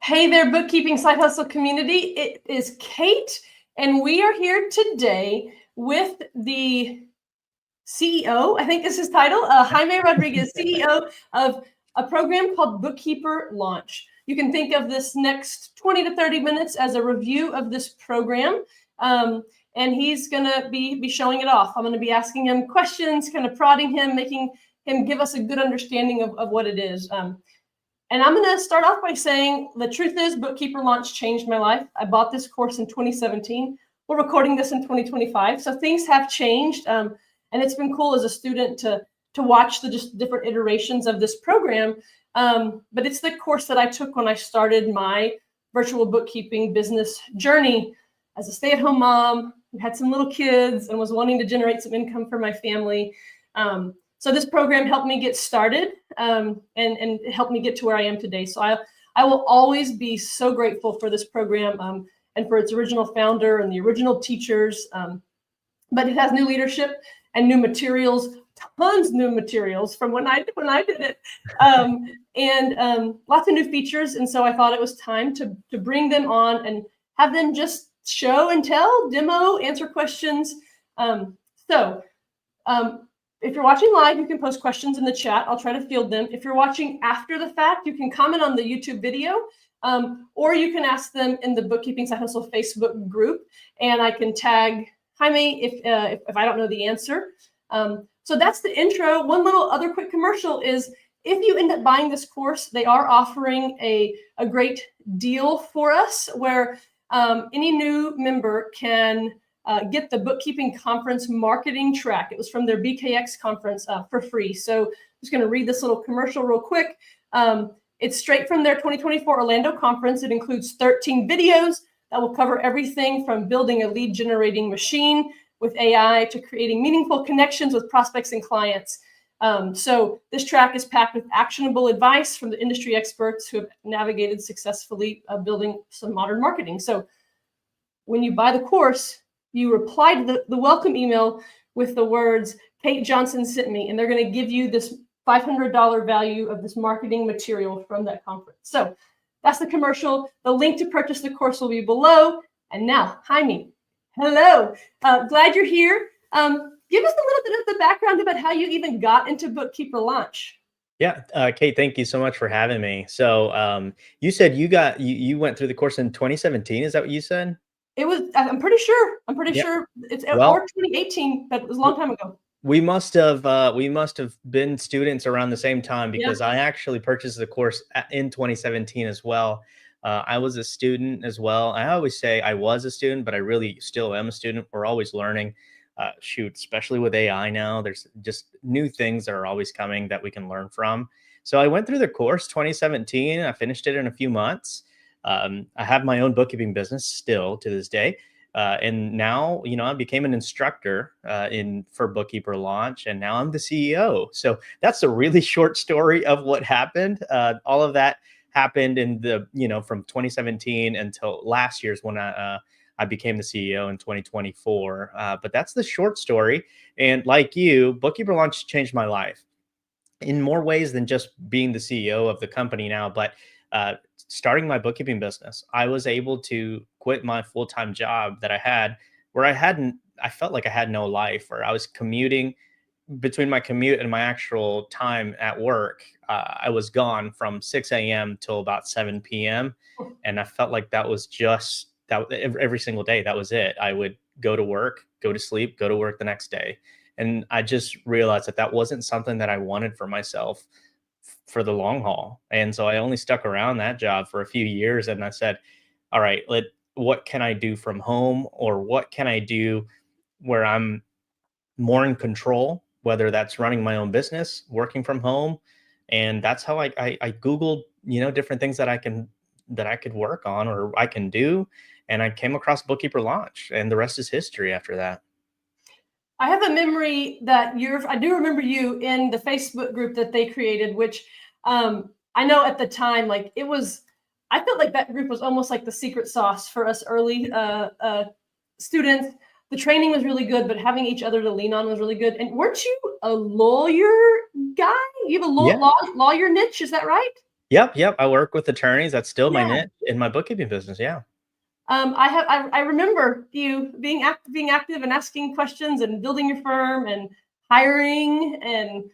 Hey there, Bookkeeping Side Hustle community. It is Kate, and we are here today with the CEO, I think is his title, Jaime Rodriguez, CEO of a program called Bookkeeper Launch. You can think of this next 20 to 30 minutes as a review of this program, and he's going to be showing it off. I'm going to be asking him questions, kind of prodding him, making him give us a good understanding of what it is. And I'm going to start off by saying the truth is Bookkeeper Launch changed my life. I bought this course in 2017. We're recording this in 2025. So things have changed. And it's been cool as a student to watch the just different iterations of this program. But it's the course that I took when I started my virtual bookkeeping business journey as a stay-at-home mom who had some little kids and was wanting to generate some income for my family. So this program helped me get started and helped me get to where I am today. So I will always be so grateful for this program and for its original founder and the original teachers. But it has new leadership and new materials, tons of new materials from when I did it, and lots of new features. And so I thought it was time to bring them on and have them just show and tell, demo, answer questions. If you're watching live, you can post questions in the chat. I'll try to field them. If you're watching after the fact, you can comment on the YouTube video, or you can ask them in the Bookkeeping Side Hustle Facebook group, and I can tag Jaime if I don't know the answer. So that's the intro. One little other quick commercial is if you end up buying this course, they are offering a great deal for us where any new member can get the Bookkeeping Conference marketing track. It was from their BKX conference for free. So I'm just going to read this little commercial real quick. It's straight from their 2024 Orlando conference. It includes 13 videos that will cover everything from building a lead generating machine with AI to creating meaningful connections with prospects and clients. So this track is packed with actionable advice from the industry experts who have navigated successfully building some modern marketing. So when you buy the course, you reply to the welcome email with the words, Kate Johnson sent me, and they're going to give you this $500 value of this marketing material from that conference. So that's the commercial. The link to purchase the course will be below. And now, Jaime, hello. Glad you're here. Give us a little bit of the background about how you even got into Bookkeeper Launch. Yeah, Kate, thank you so much for having me. So you said you went through the course in 2017. Is that what you said? It was, I'm pretty sure it's or 2018, but it was a long time ago. We must have been students around the same time because I actually purchased the course in 2017 as well. I was a student as well. I always say I was a student, but I really still am a student. We're always learning. Especially with AI now, there's just new things that are always coming that we can learn from. So I went through the course 2017. I finished it in a few months. I have my own bookkeeping business still to this day. And now, I became an instructor for Bookkeeper Launch, and now I'm the CEO. So that's a really short story of what happened. All of that happened in from 2017 until last year's when I became the CEO in 2024. But that's the short story. And like you, Bookkeeper Launch changed my life in more ways than just being the CEO of the company now, but starting my bookkeeping business. I was able to quit my full-time job that I had where I felt like I had no life, where I was commuting between my commute and my actual time at work. I was gone from 6 a.m. till about 7 p.m. And I felt like that was just that every single day. That was it. I would go to work, go to sleep, go to work the next day. And I just realized that wasn't something that I wanted for myself for the long haul. And so I only stuck around that job for a few years. And I said, all right, what can I do from home, or what can I do where I'm more in control, whether that's running my own business, working from home. And that's how I Googled, different things that I could work on or I can do. And I came across Bookkeeper Launch, and the rest is history after that. I have a memory that I do remember you in the Facebook group that they created, which I know at the time, I felt like that group was almost like the secret sauce for us early students. The training was really good, but having each other to lean on was really good. And weren't you a lawyer guy? You have a lawyer niche, is that right? Yep. I work with attorneys. That's still my Yeah. niche in my bookkeeping business. Yeah. I remember you being active and asking questions and building your firm and hiring, and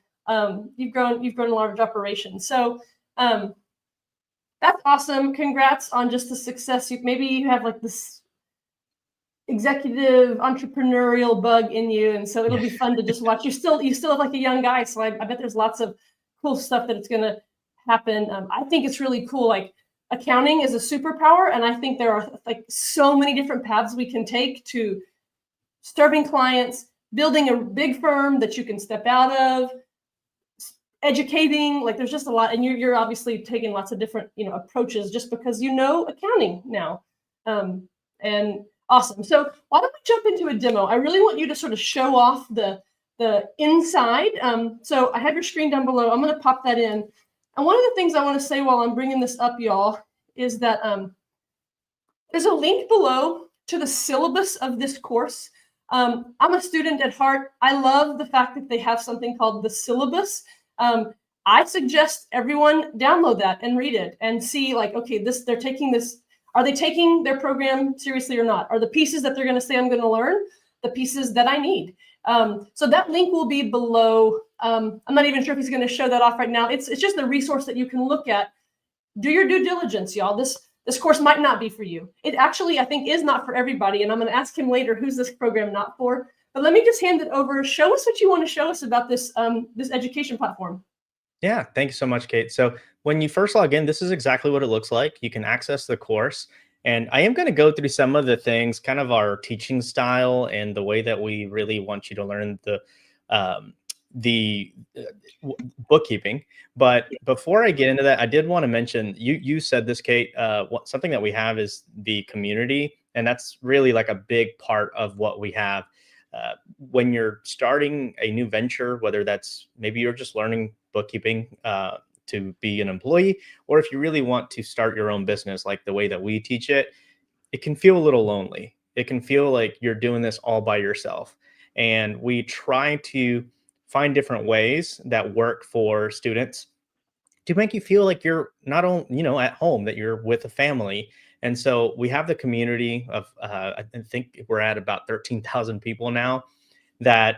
you've grown a large operation. So that's awesome. Congrats on just the success. Maybe you have like this executive entrepreneurial bug in you, and so it'll be fun to just watch. You still have like a young guy, so I bet there's lots of cool stuff that it's gonna happen. I think it's really cool. Like, accounting is a superpower, and I think there are like so many different paths we can take to serving clients, building a big firm that you can step out of, educating. Like, there's just a lot, and you're obviously taking lots of different approaches just because you know accounting now. And awesome. So why don't we jump into a demo? I really want you to sort of show off the inside. So I have your screen down below. I'm going to pop that in. And one of the things I want to say while I'm bringing this up, y'all, is that there's a link below to the syllabus of this course. I'm a student at heart. I love the fact that they have something called the syllabus. I suggest everyone download that and read it and see, like, okay, they're taking this. Are they taking their program seriously or not? Are the pieces that they're going to say I'm going to learn the pieces that I need? So that link will be below. I'm not even sure if he's going to show that off right now. It's just a resource that you can look at. Do your due diligence, y'all. This course might not be for you. It actually, I think, is not for everybody. And I'm going to ask him later, who's this program not for? But let me just hand it over. Show us what you want to show us about this this education platform. Yeah, thank you so much, Kate. So when you first log in, this is exactly what it looks like. You can access the course. And I am going to go through some of the things, kind of our teaching style and the way that we really want you to learn um, the bookkeeping. But before I get into that, I did want to mention, you said this, Kate, something that we have is the community. And that's really like a big part of what we have. When you're starting a new venture, whether that's maybe you're just learning bookkeeping to be an employee, or if you really want to start your own business, like the way that we teach it, it can feel a little lonely. It can feel like you're doing this all by yourself. And we try to find different ways that work for students to make you feel like you're not only, at home, that you're with a family. And so we have the community of, I think we're at about 13,000 people now that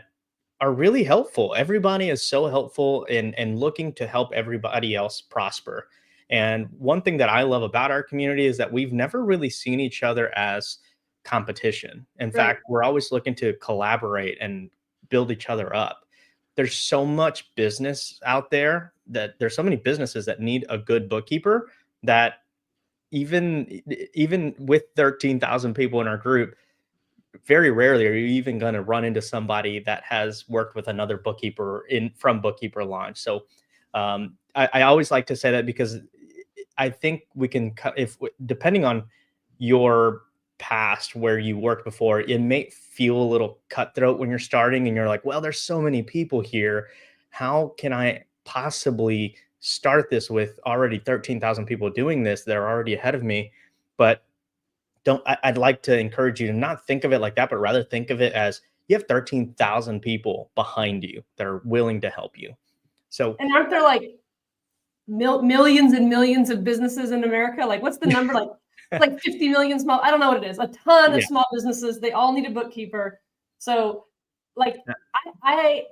are really helpful. Everybody is so helpful and looking to help everybody else prosper. And one thing that I love about our community is that we've never really seen each other as competition. In fact, we're always looking to collaborate and build each other up. There's so much business out there that there's so many businesses that need a good bookkeeper that even with 13,000 people in our group, very rarely are you even going to run into somebody that has worked with another bookkeeper from Bookkeeper Launch. So I always like to say that because I think we can, if depending on your past where you worked before, it may feel a little cutthroat when you're starting and you're like, well, there's so many people here. How can I possibly start this with already 13,000 people doing this that are already ahead of me? But I'd like to encourage you to not think of it like that, but rather think of it as you have 13,000 people behind you that are willing to help you. So, and aren't there like millions and millions of businesses in America? Like, what's the number? Like 50 million small, I don't know what it is. A ton of small businesses. They all need a bookkeeper. So like I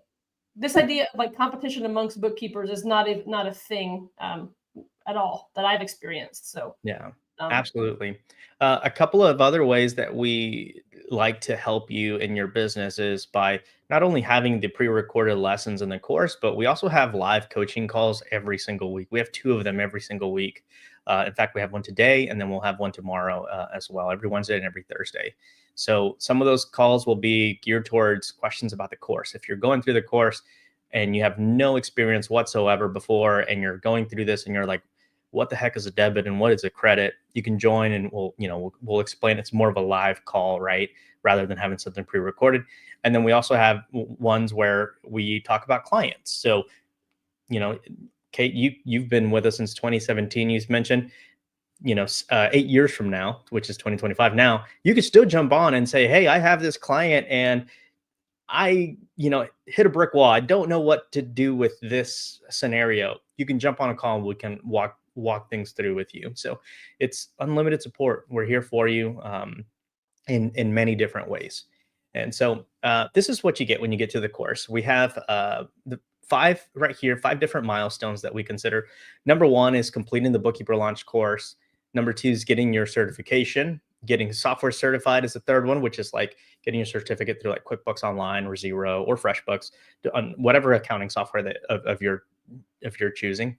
this idea of like competition amongst bookkeepers is not a thing at all that I've experienced. So yeah, absolutely. A couple of other ways that we like to help you in your business is by not only having the pre-recorded lessons in the course, but we also have live coaching calls every single week. We have 2 of them every single week. In fact, we have one today, and then we'll have one tomorrow as well, every Wednesday and every Thursday. So some of those calls will be geared towards questions about the course. If you're going through the course and you have no experience whatsoever before, and you're going through this and you're like, what the heck is a debit and what is a credit? You can join and we'll explain. It's more of a live call, right? Rather than having something pre-recorded. And then we also have ones where we talk about clients. So, Kate, you've been with us since 2017. You mentioned, 8 years from now, which is 2025 now, you could still jump on and say, hey, I have this client and I, hit a brick wall. I don't know what to do with this scenario. You can jump on a call and we can walk walk things through with you. So it's unlimited support. We're here for you in many different ways. And so this is what you get when you get to the course. We have the five different milestones that we consider. Number one is completing the Bookkeeper Launch course. Number two is getting your certification. Getting software certified is the third one, which is like getting your certificate through like QuickBooks Online or Xero or FreshBooks, on whatever accounting software of your choosing.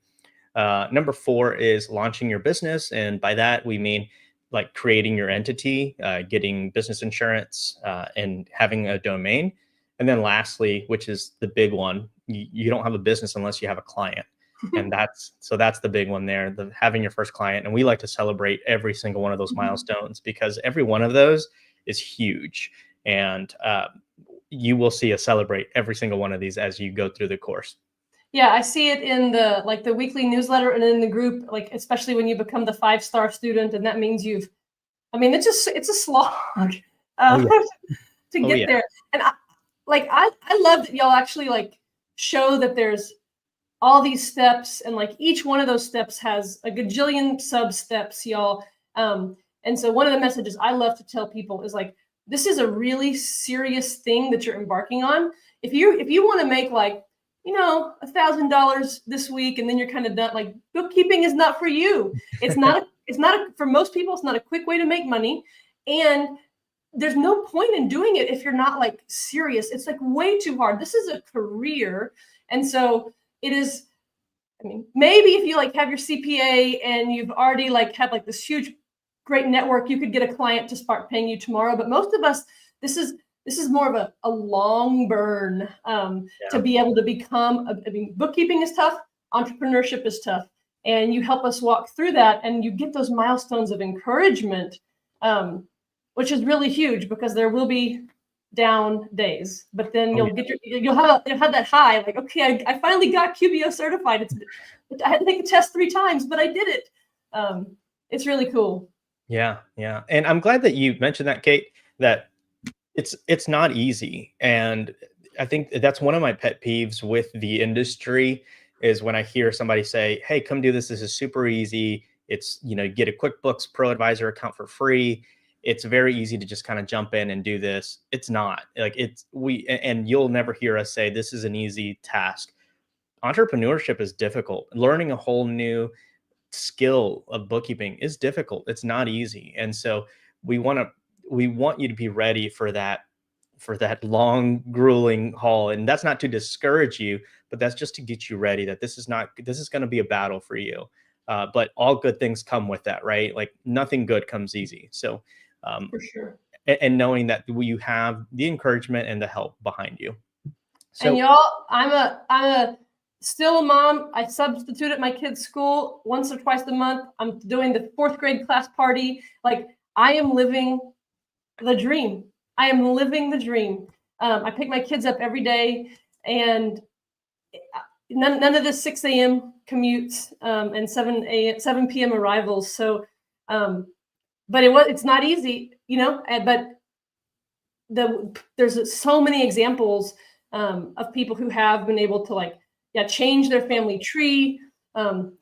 Number four is launching your business. And by that, we mean like creating your entity, getting business insurance, and having a domain. And then lastly, which is the big one, you don't have a business unless you have a client. And that's the big one there, the having your first client. And we like to celebrate every single one of those milestones because every one of those is huge. And you will see us celebrate every single one of these as you go through the course. Yeah, I see it in the weekly newsletter and in the group, like especially when you become the 5-star student, and that means it's a slog to get there. And I love that y'all actually like show that there's all these steps, and like each one of those steps has a gajillion sub steps, y'all. And so one of the messages I love to tell people is like, this is a really serious thing that you're embarking on. If you want to make like, $1,000 this week, and then you're kind of done. Like, bookkeeping is not for you. It's not for most people. It's not a quick way to make money, and there's no point in doing it if you're not like serious. It's like way too hard. This is a career, and so it is. I mean, maybe if you like have your CPA and you've already like had like this huge, great network, you could get a client to start paying you tomorrow. But most of us, this is more of a long burn to be able to become. Bookkeeping is tough. Entrepreneurship is tough. And you help us walk through that, and you get those milestones of encouragement, which is really huge because there will be down days, but then you'll have that high, like, okay, I finally got QBO certified. I had to take the test 3 times, but I did it. It's really cool. Yeah. And I'm glad that you mentioned that, Kate, that it's not easy. And I think that's one of my pet peeves with the industry is when I hear somebody say, hey, come do this. This is super easy. It's, get a QuickBooks Pro Advisor account for free. It's very easy to just kind of jump in and do this. It's not like and you'll never hear us say this is an easy task. Entrepreneurship is difficult. Learning a whole new skill of bookkeeping is difficult. It's not easy. And so we want you to be ready for that long, grueling haul. And that's not to discourage you, but that's just to get you ready that this is going to be a battle for you. But all good things come with that, right? Like nothing good comes easy. So for sure. And knowing that you have the encouragement and the help behind you. So, and y'all, I'm still a mom. I substitute at my kids' school once or twice a month. I'm doing the 4th grade class party. Like, I am living the dream. I am living the dream. I pick my kids up every day, and none of the 6 a.m. commutes and 7 p.m. arrivals. So, but it's not easy, but there's so many examples of people who have been able to change their family tree,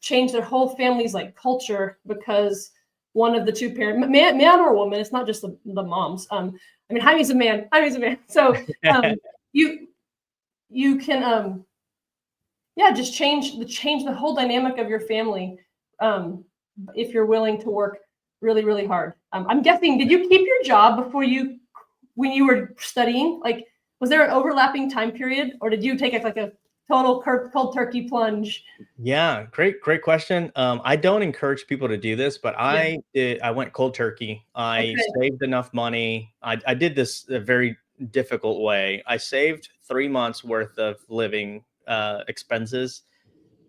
change their whole family's like culture because one of the two parents, man or woman, it's not just the moms. Jaime's a man. So you can just change the whole dynamic of your family if you're willing to work really, really hard. I'm guessing, did you keep your job when you were studying? Like, was there an overlapping time period, or did you take like a total cold turkey plunge? Yeah, great question. I don't encourage people to do this, but I went cold turkey. I saved enough money. I did this a very difficult way. I saved 3 months worth of living expenses,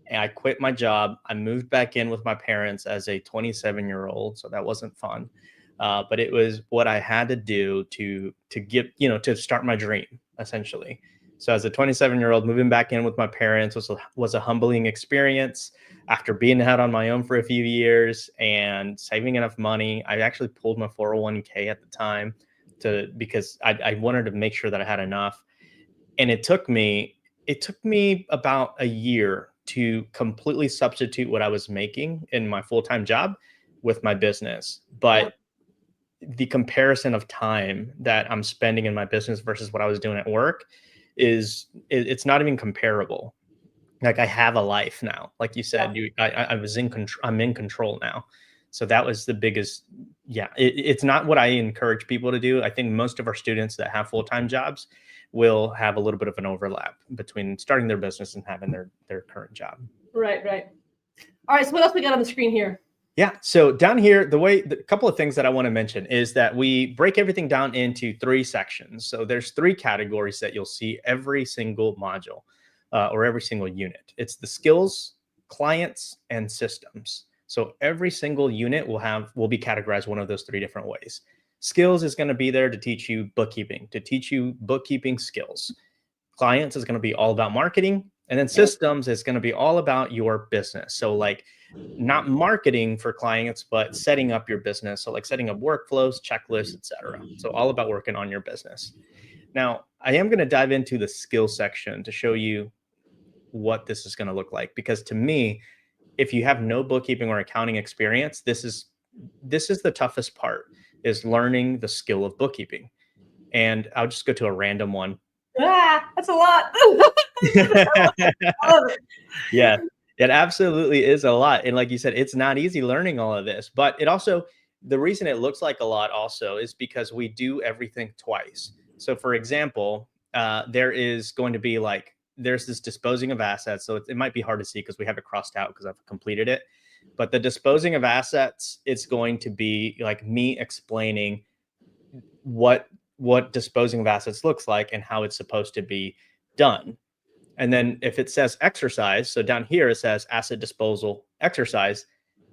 and I quit my job. I moved back in with my parents as a 27-year-old, so that wasn't fun. But it was what I had to do to get, to start my dream, essentially. So as a 27-year-old, moving back in with my parents was a humbling experience. After being out on my own for a few years and saving enough money, I actually pulled my 401k at the time because I wanted to make sure that I had enough. And it took me about a year to completely substitute what I was making in my full-time job with my business. But the comparison of time that I'm spending in my business versus what I was doing at work it's not even comparable. Like I have a life now, like you said, I was in control. I'm in control now. So that was the biggest. Yeah, it's not what I encourage people to do. I think most of our students that have full-time jobs will have a little bit of an overlap between starting their business and having their current job. Right. All right. So what else we got on the screen here? Yeah. So down here, the couple of things that I want to mention is that we break everything down into 3 sections. So there's 3 categories that you'll see every single module or every single unit. It's the skills, clients, and systems. So every single unit will be categorized one of those 3 different ways. Skills is going to be there to teach you bookkeeping, to teach you bookkeeping skills. Clients is going to be all about marketing. And then systems is going to be all about your business. So like not marketing for clients, but setting up your business. So like setting up workflows, checklists, etc. So all about working on your business. Now, I am going to dive into the skill section to show you what this is going to look like. Because to me, if you have no bookkeeping or accounting experience, this is the toughest part, is learning the skill of bookkeeping. And I'll just go to a random one. That's a lot. Yeah, it absolutely is a lot. And like you said, it's not easy learning all of this, but the reason it looks like a lot also is because we do everything twice. So for example, there is going to be there's this disposing of assets. So it might be hard to see because we have it crossed out because I've completed it. But the disposing of assets, it's going to be like me explaining what disposing of assets looks like and how it's supposed to be done. And then if it says exercise, so down here it says asset disposal exercise,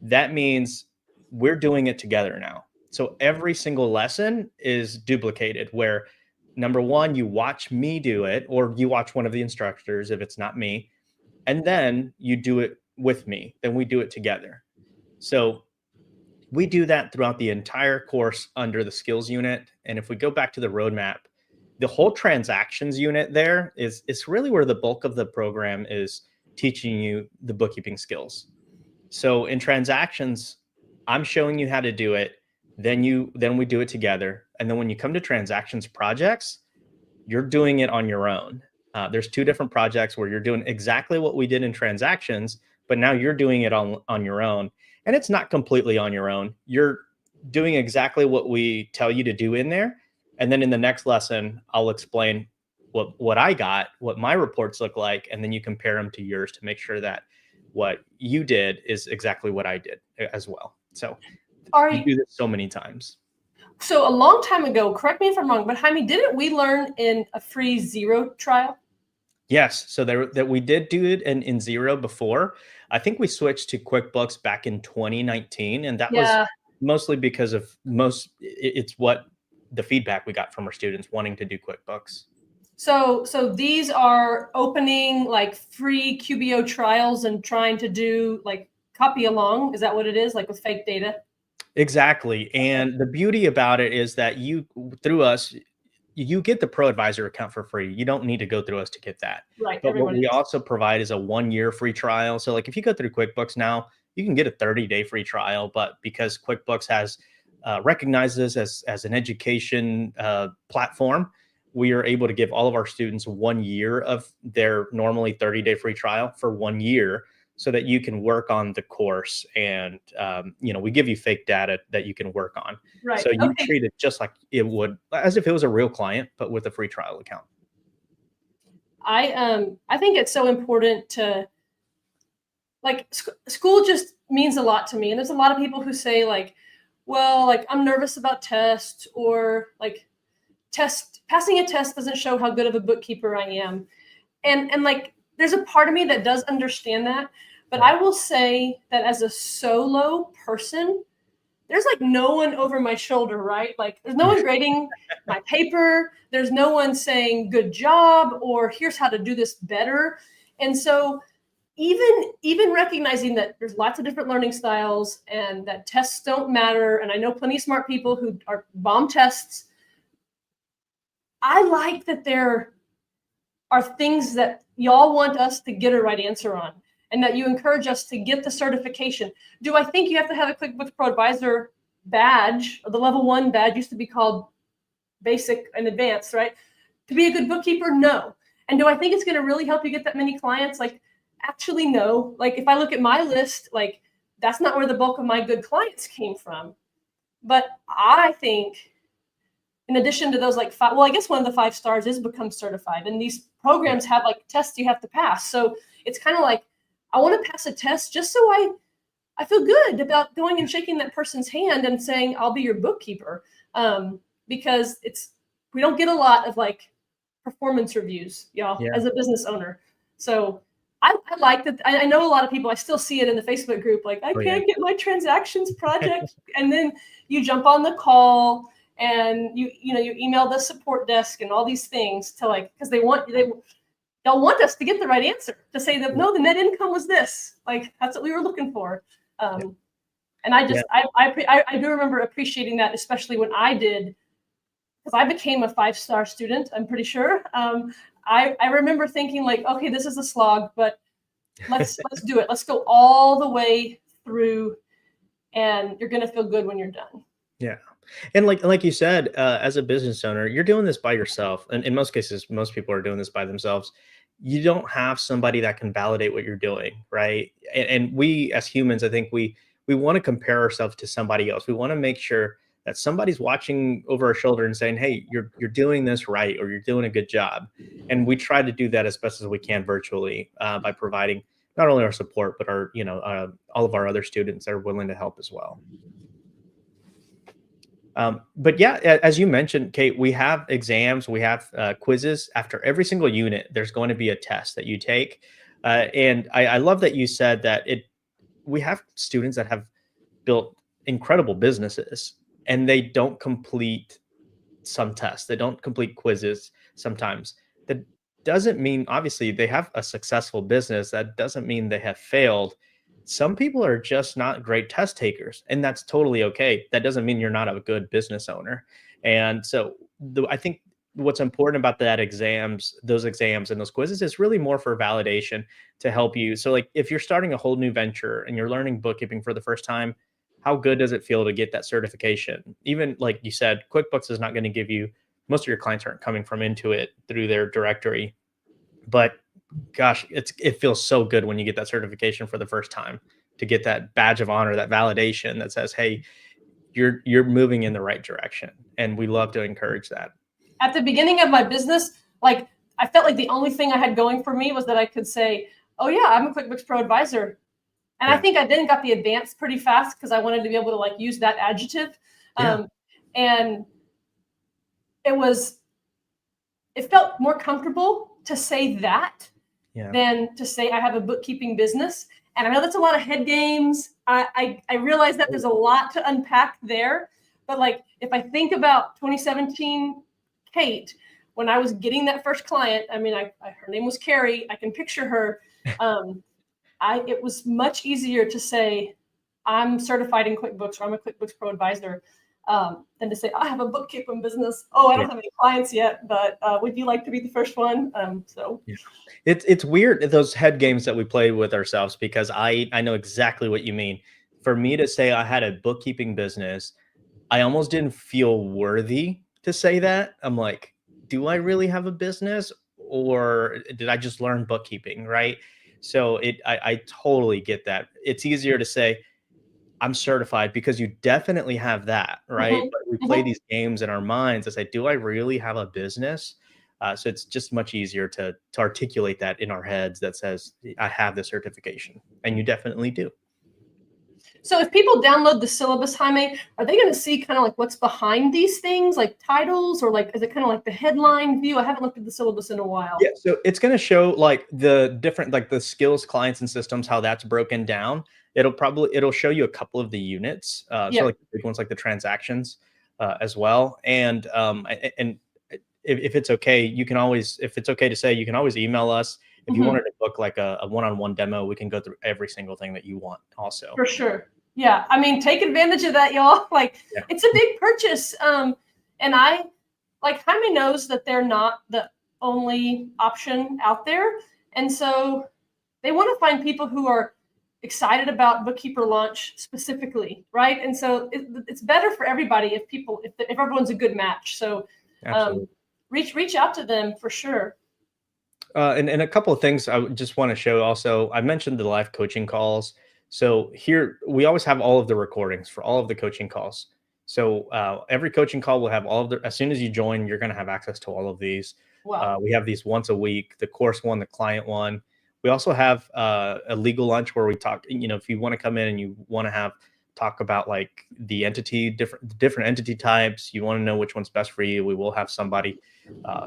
that means we're doing it together now. So every single lesson is duplicated, where number 1, you watch me do it, or you watch one of the instructors if it's not me, and then you do it with me. Then we do it together. So we do that throughout the entire course under the skills unit. And if we go back to the roadmap, the whole transactions unit there is really where the bulk of the program is teaching you the bookkeeping skills. So in transactions, I'm showing you how to do it. Then we do it together. And then when you come to transactions projects, you're doing it on your own. There's 2 different projects where you're doing exactly what we did in transactions, but now you're doing it on your own. And it's not completely on your own. You're doing exactly what we tell you to do in there. And then in the next lesson, I'll explain what I got, what my reports look like, and then you compare them to yours to make sure that what you did is exactly what I did as well. So you do this so many times. So a long time ago, correct me if I'm wrong, but Jaime, didn't we learn in a free Xero trial? Yes, so that we did do it in Xero before. I think we switched to QuickBooks back in 2019, and that was mostly because of it's what the feedback we got from our students wanting to do QuickBooks. So these are opening like free QBO trials and trying to do like copy along. Is that what it is, like with fake data? Exactly. And the beauty about it is that through us, you get the Pro Advisor account for free. You don't need to go through us to get that. Right. But what we also provide is a 1-year free trial. So like if you go through QuickBooks now, you can get a 30-day free trial. But because QuickBooks has recognizes as an education platform, we are able to give all of our students 1 year of their normally 30-day free trial for 1 year, so that you can work on the course. And we give you fake data that you can work on. Right. So you treat it just like it would, as if it was a real client, but with a free trial account. I think it's so important to, like, school just means a lot to me. And there's a lot of people who say like, well, like I'm nervous about tests, or like passing a test doesn't show how good of a bookkeeper I am. And like, there's a part of me that does understand that. But I will say that as a solo person, there's like no one over my shoulder, right? Like there's no one grading my paper. There's no one saying good job or here's how to do this better. And so even recognizing that there's lots of different learning styles and that tests don't matter, and I know plenty of smart people who are bomb tests, I like that there are things that y'all want us to get a right answer on. and that you encourage us to get the certification. Do I think you have to have a QuickBooks Pro Advisor badge? The level 1 badge used to be called basic and advanced, right? To be a good bookkeeper? No. And do I think it's going to really help you get that many clients? Like, actually, no. Like, if I look at my list, like, that's not where the bulk of my good clients came from. But I think, in addition to those, like, well, I guess one of the 5 stars is become certified. And these programs have like tests you have to pass. So it's kind of like, I want to pass a test just so I feel good about going and shaking that person's hand and saying, I'll be your bookkeeper. Because we don't get a lot of like performance reviews, y'all, as a business owner. So I like that. I know a lot of people, I still see it in the Facebook group, like, I can't get my transactions project. And then you jump on the call and you email the support desk and all these things to like, because they'll want us to get the right answer, to say that, no, the net income was this. Like, that's what we were looking for. And I just, I do remember appreciating that, especially when I did, because I became a 5-star student, I'm pretty sure. I remember thinking like, okay, this is a slog, but let's do it. Let's go all the way through, and you're gonna feel good when you're done. Yeah. And like you said, as a business owner, you're doing this by yourself. And in most cases, most people are doing this by themselves. You don't have somebody that can validate what you're doing, right? And we as humans, I think we want to compare ourselves to somebody else. We want to make sure that somebody's watching over our shoulder and saying, hey, you're doing this right, or you're doing a good job. And we try to do that as best as we can virtually by providing not only our support, but our, all of our other students that are willing to help as well. But yeah, as you mentioned, Kate, we have exams, we have quizzes. After every single unit, there's going to be a test that you take. And I love that you said that we have students that have built incredible businesses and they don't complete some tests. They don't complete quizzes sometimes. That doesn't mean, obviously, they have a successful business. That doesn't mean they have failed. Some people are just not great test takers, and that's totally okay. That doesn't mean you're not a good business owner. And so I think what's important about those exams and those quizzes is really more for validation to help you. So like if you're starting a whole new venture and you're learning bookkeeping for the first time, how good does it feel to get that certification? Even like you said, QuickBooks is not going to give you, most of your clients aren't coming from Intuit through their directory, but gosh, it feels so good when you get that certification for the first time, to get that badge of honor, that validation that says, hey, you're moving in the right direction. And we love to encourage that. At the beginning of my business, like, I felt like the only thing I had going for me was that I could say, oh yeah, I'm a QuickBooks Pro Advisor. And I think I then got the advanced pretty fast because I wanted to be able to like use that adjective. And it felt more comfortable to say that than to say I have a bookkeeping business. And I know that's a lot of head games. I realize that there's a lot to unpack there. But like, if I think about 2017 Kate, when I was getting that first client, I mean, her name was Carrie. I can picture her. It was much easier to say I'm certified in QuickBooks, or I'm a QuickBooks Pro Advisor, than to say I have a bookkeeping business. Oh, I don't have any clients yet, but would you like to be the first one? It's weird, those head games that we play with ourselves, because I know exactly what you mean. For me to say I had a bookkeeping business, I almost didn't feel worthy to say that. I'm like, do I really have a business, or did I just learn bookkeeping, right? So I totally get that. It's easier to say I'm certified because you definitely have that, right? But we play these games in our minds and say, do I really have a business? So it's just much easier to articulate that in our heads that says, I have the certification, and you definitely do. So if people download the syllabus, Jaime, are they going to see kind of like what's behind these things, like titles, or like, is it kind of like the headline view? I haven't looked at the syllabus in a while. Yeah, so it's going to show like the different, like the skills, clients, and systems, how that's broken down. It'll show you a couple of the units. So like the big ones, like the transactions as well. And if it's okay, if it's okay to say, you can always email us. If you wanted to book like a one-on-one demo, we can go through every single thing that you want also. For sure. Yeah. I mean, take advantage of that, y'all. Like, it's a big purchase. And Jaime knows that they're not the only option out there. And so they want to find people who are excited about Bookkeeper Launch specifically, right? And so it's better for everybody if everyone's a good match. So reach out to them for sure. And a couple of things I just want to show also. I mentioned the live coaching calls. So here we always have all of the recordings for all of the coaching calls. So every coaching call will have all of the, as soon as you join, you're going to have access to all of these. Wow. We have these once a week, the course one, the client one. We also have a legal lunch where we talk, if you want to come in and you want to talk about like the entity, different entity types, you want to know which one's best for you, we will have somebody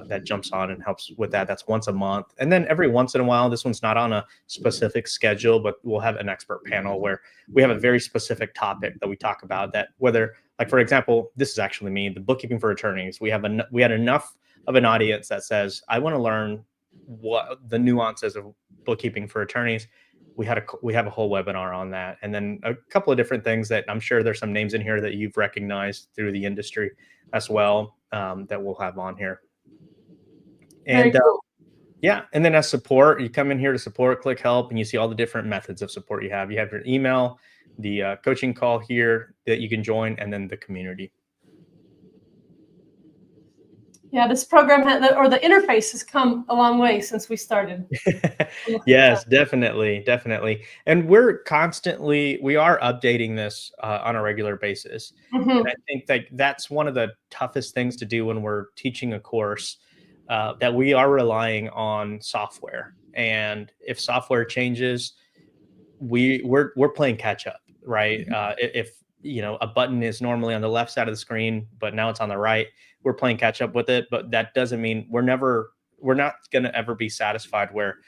that jumps on and helps with that. That's once a month. And then every once in a while, this one's not on a specific schedule, but we'll have an expert panel where we have a very specific topic that we talk about, that whether, like, for example, this is actually me, the bookkeeping for attorneys. We had enough of an audience that says, I want to learn what the nuances of bookkeeping for attorneys. We have a whole webinar on that. And then a couple of different things that I'm sure there's some names in here that you've recognized through the industry as well, that we'll have on here. And cool. Yeah, and then as support, you come in here to support, click help, and you see all the different methods of support you have. You have your email, the coaching call here that you can join, and then the community. Yeah, this program or the interface has come a long way since we started. Yes, definitely. And we are updating this on a regular basis. Mm-hmm. And I think that's one of the toughest things to do when we're teaching a course, that we are relying on software. And if software changes, we're playing catch up, right? If a button is normally on the left side of the screen, but now it's on the right, we're playing catch up with it. But that doesn't mean we're not going to ever be satisfied where,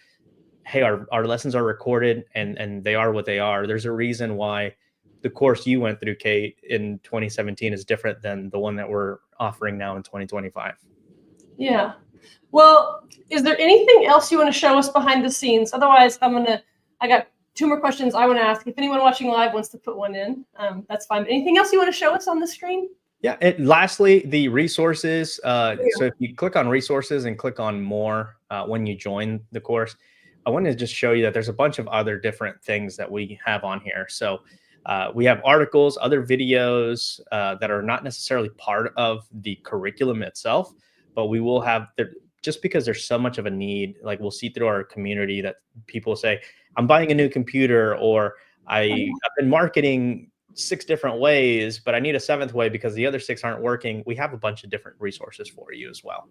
hey, our lessons are recorded and they are what they are. There's a reason why the course you went through, Kate, in 2017 is different than the one that we're offering now in 2025. Yeah. Well, is there anything else you want to show us behind the scenes? Otherwise, I got 2 more questions I want to ask. If anyone watching live wants to put one in, that's fine. But anything else you want to show us on the screen? Yeah. And lastly, the resources. So if you click on resources and click on more when you join the course, I want to just show you that there's a bunch of other different things that we have on here. So we have articles, other videos that are not necessarily part of the curriculum itself, but we will have, just because there's so much of a need, like we'll see through our community that people say, I'm buying a new computer, or I've been marketing 6 different ways, but I need a 7th way because the other 6 aren't working. We have a bunch of different resources for you as well.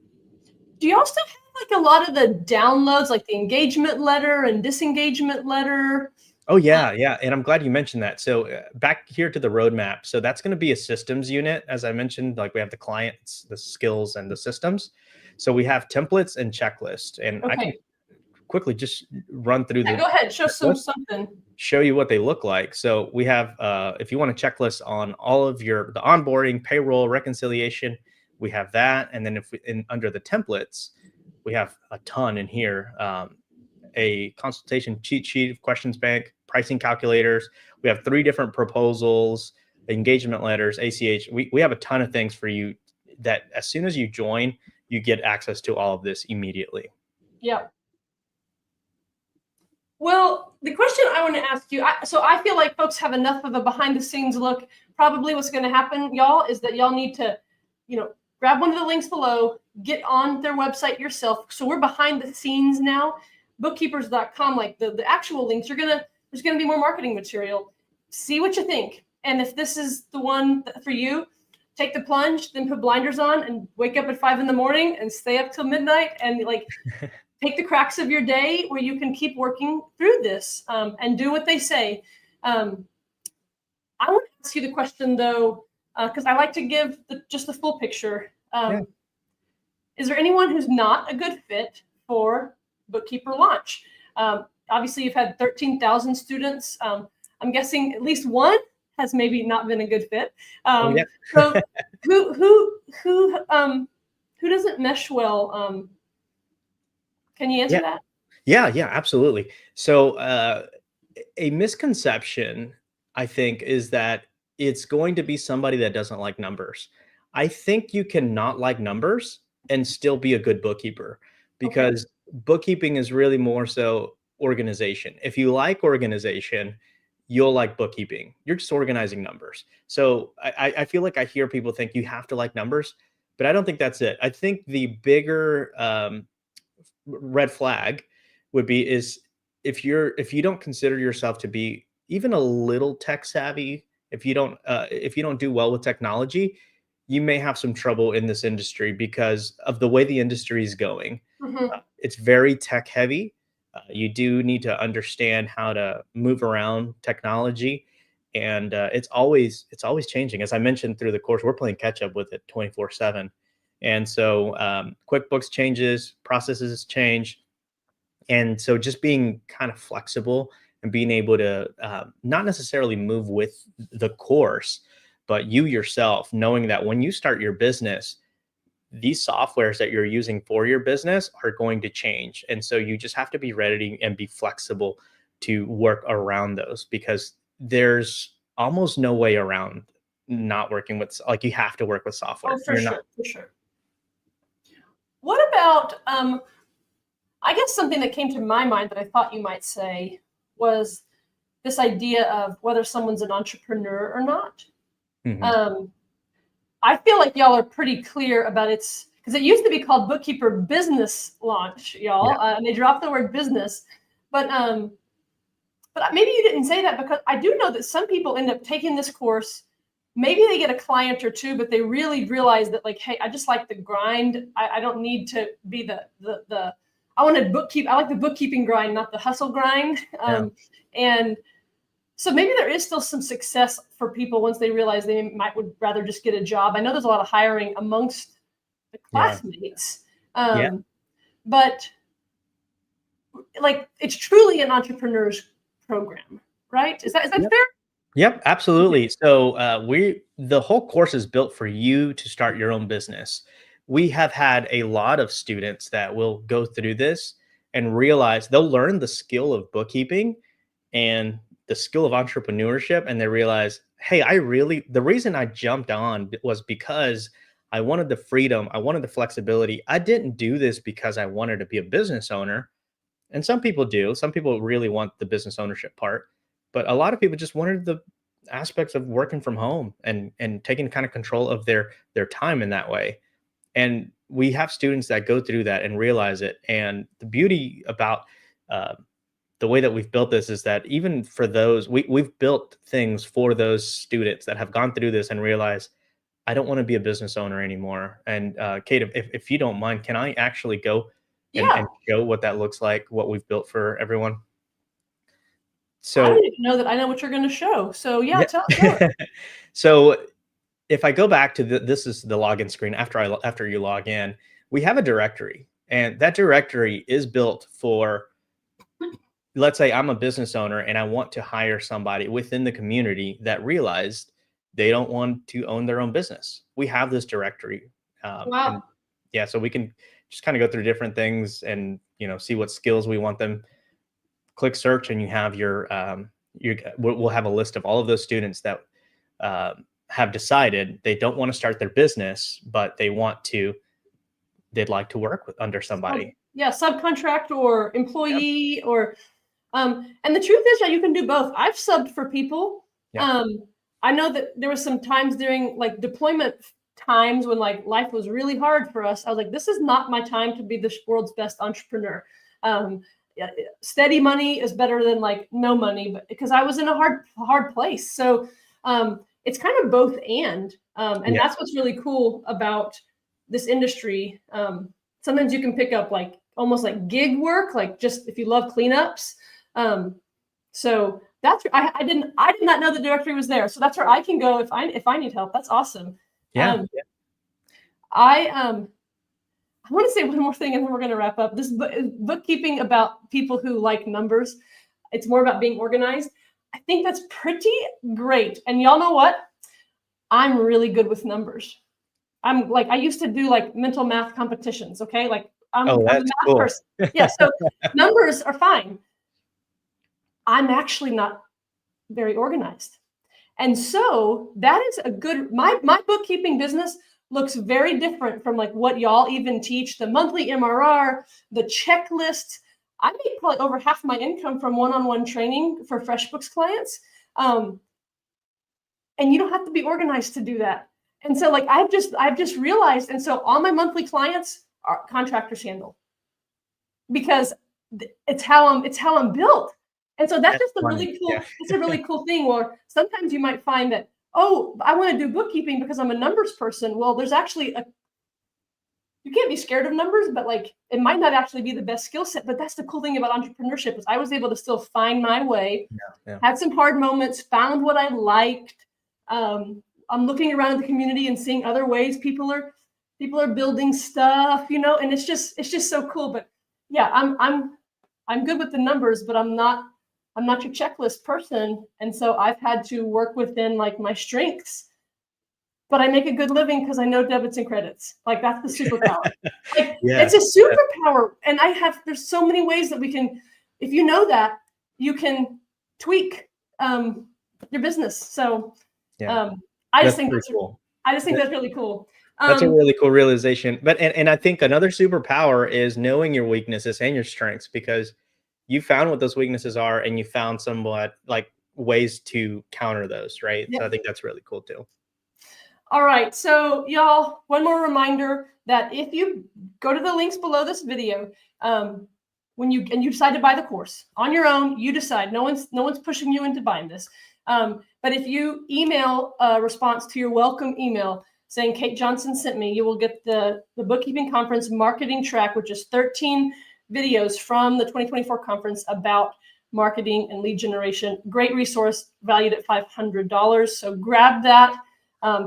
Do you also have like a lot of the downloads, like the engagement letter and disengagement letter? Oh, yeah. And I'm glad you mentioned that. So back here to the roadmap. So that's going to be a systems unit. As I mentioned, like we have the clients, the skills, and the systems. So we have templates and checklists. And I can quickly just run through Go ahead. Show something. Show you what they look like. So we have, if you want a checklist on all of the onboarding, payroll, reconciliation, we have that. And then under the templates, we have a ton in here. A consultation cheat sheet, questions bank, pricing calculators. We have 3 different proposals, engagement letters, ACH. We have a ton of things for you that as soon as you join, you get access to all of this immediately. Yeah. Well, the question I want to ask you, so I feel like folks have enough of a behind the scenes look. Probably what's going to happen, y'all, is that y'all need to, grab one of the links below, get on their website yourself. So we're behind the scenes now. Bookkeepers.com, like the actual links, there's going to be more marketing material. See what you think. And if this is the one for you, take the plunge, then put blinders on and wake up at 5 a.m. and stay up till midnight and take the cracks of your day where you can keep working through this and do what they say. I want to ask you the question though, because I like to give just the full picture. Is there anyone who's not a good fit for Bookkeeper Launch? Obviously, you've had 13,000 students. I'm guessing at least one has maybe not been a good fit. So who doesn't mesh well? Can you answer that? Yeah, absolutely. So a misconception, I think, is that it's going to be somebody that doesn't like numbers. I think you can not like numbers and still be a good bookkeeper, because bookkeeping is really more so organization. If you like organization, you'll like bookkeeping. You're just organizing numbers. So I feel like I hear people think you have to like numbers, but I don't think that's it. I think the bigger red flag would be is if you don't consider yourself to be even a little tech savvy, if you don't do well with technology, you may have some trouble in this industry because of the way the industry is going. Mhm. It's very tech heavy. You do need to understand how to move around technology, and it's always changing. As I mentioned through the course, we're playing catch up with it 24/7, and so QuickBooks changes, processes change, and so just being kind of flexible and being able to not necessarily move with the course, but you yourself knowing that when you start your business, these softwares that you're using for your business are going to change. And so you just have to be ready and be flexible to work around those, because there's almost no way around not working with, like, you have to work with Oh, software. for You're not. sure, for sure. What about, I guess something that came to my mind that I thought you might say was this idea of whether someone's an entrepreneur or not. Mhm. Um, I feel like y'all are pretty clear about because it used to be called Bookkeeper Business Launch, Yeah. y'all, and they dropped the word business. But maybe you didn't say that, because I do know that some people end up taking this course. Maybe they get a client or two, but they really realize that, like, hey, I just like the grind. I don't need to be the I want to bookkeep. I like the bookkeeping grind, not the hustle grind. Yeah. And so maybe there is still some success for people once they realize they would rather just get a job. I know there's a lot of hiring amongst the Yeah. classmates, Yeah. but like, it's truly an entrepreneur's program, right? Is that Yep. fair? Yep, Okay. absolutely. So the whole course is built for you to start your own business. We have had a lot of students that will go through this and realize they'll learn the skill of bookkeeping and the skill of entrepreneurship, and they realize, hey, the reason I jumped on was because I wanted the freedom, I wanted the flexibility. I didn't do this because I wanted to be a business owner. And some people do. Some people really want the business ownership part, but a lot of people just wanted the aspects of working from home and taking kind of control of their time in that way. And we have students that go through that and realize it. And the beauty about uh, the way that we've built this is that even for those, we've built things for those students that have gone through this and realize, I don't want to be a business owner anymore. And Kate, if you don't mind, can I actually go and Yeah. show what that looks like, what we've built for everyone? I don't So even know that I know what you're going to show. So yeah, yeah. tell it. So if I go back to this is the login screen after you log in, we have a directory, and that directory is built for, let's say I'm a business owner and I want to hire somebody within the community that realized they don't want to own their own business. We have this directory, and Wow. yeah, so we can just kind of go through different things and see what skills we want them. Click search, and you have we'll have a list of all of those students that have decided they don't want to start their business, but they'd like to work under somebody. Yeah, subcontract or Yep. employee or and the truth is that you can do both. I've subbed for people. Yeah. Um, I know that there was some times during like deployment times when like life was really hard for us. I was like, this is not my time to be the world's best entrepreneur. Yeah, steady money is better than like no money, but because I was in a hard place. So it's kind of both and Yeah. that's what's really cool about this industry. Sometimes you can pick up like almost like gig work, like just if you love cleanups. So that's I did not know the directory was there. So that's where I can go if I need help. That's awesome. Yeah. Um, I want to say one more thing and then we're going to wrap up. This bookkeeping about people who like numbers. It's more about being organized. I think that's pretty great. And y'all know what? I'm really good with numbers. I'm like, I used to do like mental math competitions. Okay. Like Oh, I'm a that's math cool. person. Yeah. So numbers are fine. I'm actually not very organized. And so that is a good, my bookkeeping business looks very different from like what y'all even teach, the monthly MRR, the checklist. I make probably over half my income from one-on-one training for FreshBooks clients. And you don't have to be organized to do that. And so like, I've just realized, and so all my monthly clients are contractors handle, because it's how I'm built. And so that's just a really cool, it's a really cool thing. Or sometimes you might find that, oh, I want to do bookkeeping because I'm a numbers person. Well, there's actually you can't be scared of numbers, but like, it might not actually be the best skill set. But that's the cool thing about entrepreneurship, is I was able to still find my way, had some hard moments, found what I liked. I'm looking around the community and seeing other ways people are building stuff, and it's just so cool. But yeah, I'm good with the numbers, but I'm not your checklist person. And so I've had to work within like my strengths, but I make a good living because I know debits and credits. Like, that's the superpower. Like, it's a superpower. And there's so many ways that we can, if you know that, you can tweak your business. So I just think that's cool. I just think that's really cool. That's a really cool realization. But and I think another superpower is knowing your weaknesses and your strengths, because you found what those weaknesses are and you found somewhat like ways to counter those, right? So I think that's really cool too. All right, so y'all, one more reminder that if you go to the links below this video, when you decide to buy the course on your own, you decide. No one's pushing you into buying this. But if you email a response to your welcome email saying Kate Johnson sent me, you will get the Bookkeeping Conference marketing track, which is 13 videos from the 2024 conference about marketing and lead generation. Great resource, valued at $500. So grab that.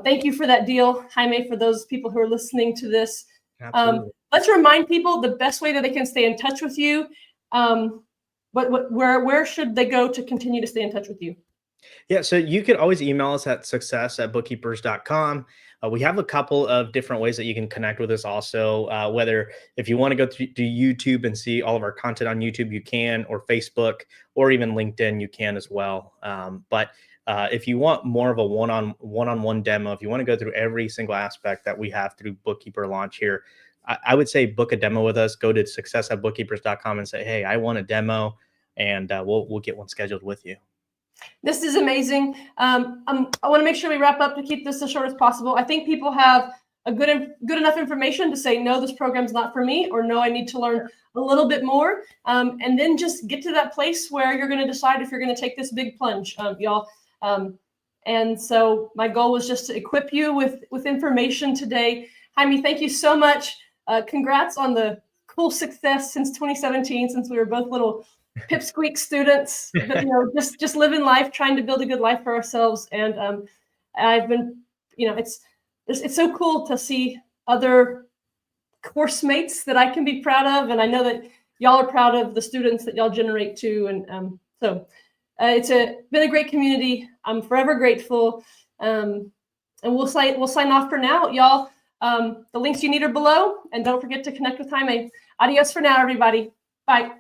Thank you for that deal, Jaime, for those people who are listening to this. Let's remind people the best way that they can stay in touch with you. Where should they go to continue to stay in touch with you? Yeah, so you could always email us at success@bookkeepers.com. We have a couple of different ways that you can connect with us also, whether if you want to go to YouTube and see all of our content on YouTube, you can, or Facebook, or even LinkedIn, you can as well. But if you want more of a one-on-one demo, if you want to go through every single aspect that we have through Bookkeeper Launch here, I would say book a demo with us. Go to success@bookkeepers.com and say, hey, I want a demo, and we'll get one scheduled with you. This is amazing. I want to make sure we wrap up to keep this as short as possible. I think people have a good enough information to say, no, this program's not for me, or no, I need to learn a little bit more. And then just get to that place where you're going to decide if you're going to take this big plunge, y'all. And so my goal was just to equip you with information today. Jaime, thank you so much. Congrats on the cool success since 2017, since we were both little pipsqueak students, but, just living life, trying to build a good life for ourselves. And I've been, it's so cool to see other course mates that I can be proud of. And I know that y'all are proud of the students that y'all generate too. And so it's been a great community. I'm forever grateful. And we'll sign off for now, y'all. The links you need are below, and don't forget to connect with Jaime. Adios for now, everybody. Bye.